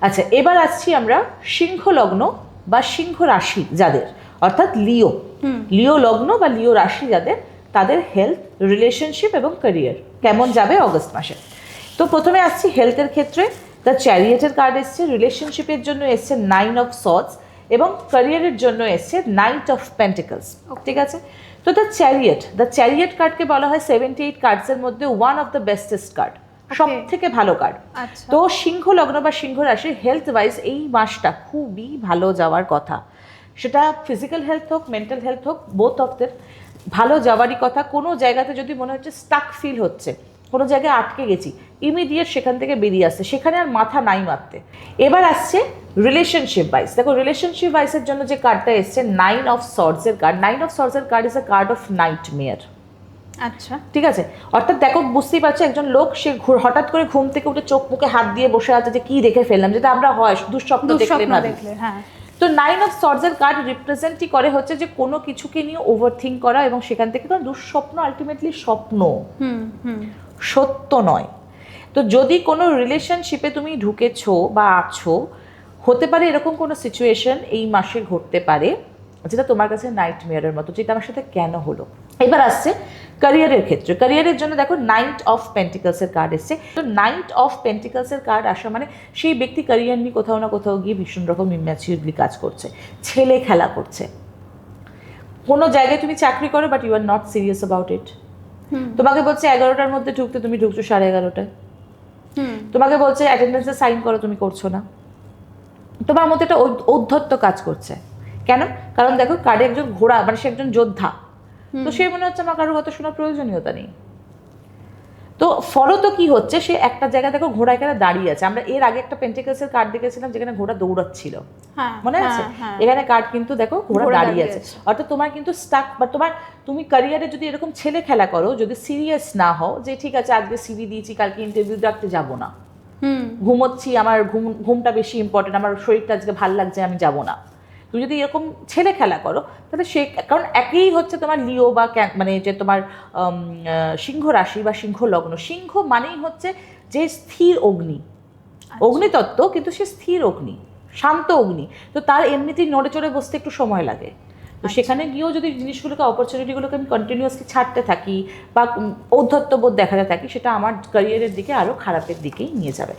আচ্ছা, এবার আসছি আমরা সিংহ লগ্ন বা সিংহ রাশি যাদের, অর্থাৎ লিও লগ্ন বা লিও রাশি যাদের, তাদের হেলথ, রিলেশনশিপ এবং ক্যারিয়ার কেমন যাবে অগস্ট মাসে। তো প্রথমে আসছি হেলথের ক্ষেত্রে, দ্য চ্যারিয়েটের কার্ড এসছে, রিলেশনশিপের জন্য এসছে 9 অফ সর্ডস এবং ক্যারিয়ারের জন্য এসছে 9 অফ পেন্টিকলস। ঠিক আছে, তো দ্য চ্যারিয়েট কার্ডকে বলা হয় 78 কার্ডসের মধ্যে one of the bestest card, সব থেকে ভালো কার্ড। তো সিংহ লগ্ন বা সিংহ রাশির হেলথ ওয়াইজ এই মাসটা খুবই ভালো যাওয়ার কথা, সেটা ফিজিক্যাল হেলথ হোক, মেন্টাল হেলথ হোক, বোথ অফ দের ভালো যাওয়ারই কথা। কোনো জায়গাতে যদি মনে হচ্ছে স্টাক ফিল হচ্ছে, কোনো জায়গায় আটকে গেছি, ইমিডিয়েট সেখান থেকে বেরিয়ে আসছে, সেখানে আর মাথা নাই মারতে। এবার আসছে রিলেশনশিপ ওয়াইজ। দেখো রিলেশনশিপ ওয়াইজের জন্য যে কার্ডটা এসছে 9 অফ সর্ডসের কার্ড। 9 অফ সর্ডসের card is a card of nightmare. আচ্ছা, ঠিক আছে, অর্থাৎ দেখো বুঝতেই পারছো একজন লোক সে হঠাৎ করে ঘুম থেকে উঠে চোখ মুখে হাত দিয়ে বসে আছে যে কি দেখে ফেললাম, যেটা আমরা হয় দুঃস্বপ্ন দেখলে। হ্যাঁ। তো 9 অফ সর্ডসের কার্ড রিপ্রেজেন্টই করে হচ্ছে যে কোনো কিছুকে নিয়ে ওভার থিঙ্ক করা এবং সেখান থেকে তো দুঃস্বপ্ন আলটিমেটলি স্বপ্ন, সত্য নয়। তো যদি কোনো রিলেশনশিপে তুমি ঢুকেছো বা আছো, হতে পারে এরকম কোনো সিচুয়েশন এই মাসে ঘটতে পারে যেটা তোমার কাছে নাইটমেয়ারের মতো, যেটা আমার সাথে কেন হলো। এবার আসছে ক্যারিয়ারের ক্ষেত্রে। ক্যারিয়ারের জন্য দেখো 9 অফ পেন্টিকলসের কার্ড এসছে। তো 9 অফ পেন্টিকলসের কার্ড আসা মানে সেই ব্যক্তি ক্যারিয়ার নিয়ে কোথাও না কোথাও গিয়ে ভীষণ রকম ইম্যাচিউরলি কাজ করছে, ছেলে খেলা করছে। কোনো জায়গায় তুমি চাকরি করো but you are not serious about it. তোমাকে বলছে 11টার মধ্যে ঢুকতে, তুমি ঢুকছো 11:30টায়। তোমাকে বলছে অ্যাটেন্ডেন্সে সাইন করো, তুমি করছো না। তোমার মধ্যে একটা ঔদ্ধত্য কাজ করছে। কেন? কারণ দেখো কার্ডে একজন ঘোড়া, মানে সে একজন যোদ্ধা, তো সে মনে হচ্ছে আমার কারোর কথা শোনার প্রয়োজনীয়তা নেই। তো ফলত কি হচ্ছে, সে একটা জায়গায় দেখো ঘোড়া এখানে দাঁড়িয়ে আছে। আমরা এর আগে একটা পেন্টিকলসের কার্ড দেখেছিলাম যেখানে ঘোড়া দৌড়াচ্ছিল, মনে আছে? এখানে কার্ড কিন্তু দেখো ঘোড়া দাঁড়িয়ে আছে, অর্থাৎ তোমার কিন্তু স্টাক, বা তুমি ক্যারিয়ারে যদি এরকম ছেলে খেলা করো, যদি সিরিয়াস না হও যে ঠিক আছে আজকে সিভি দিয়েছি, কালকে ইন্টারভিউ ডাকতে যাবো না, ঘুমোচ্ছি, আমার ঘুমটা বেশি ইম্পর্টেন্ট, আমার শরীরটা আজকে ভাল লাগছে, আমি যাবো না, তুমি যদি এরকম ছেলে খেলা করো, তাহলে সে, কারণ একই হচ্ছে তোমার লিও বা মানে যে তোমার সিংহ রাশি বা সিংহ লগ্ন। সিংহ মানেই হচ্ছে যে স্থির অগ্নি, অগ্নিতত্ত্ব, কিন্তু সে স্থির অগ্নি, শান্ত অগ্নি। তো তার এমনিতেই নড়ে চড়ে বসতে একটু সময় লাগে। তো সেখানে গিয়েও যদি জিনিসগুলোকে, অপরচুনিটিগুলোকে আমি কন্টিনিউয়াসলি ছাড়তে থাকি বা ঔদ্ধত্যবোধ দেখাতে থাকি, সেটা আমার ক্যারিয়ারের দিকে আরও খারাপের দিকেই নিয়ে যাবে।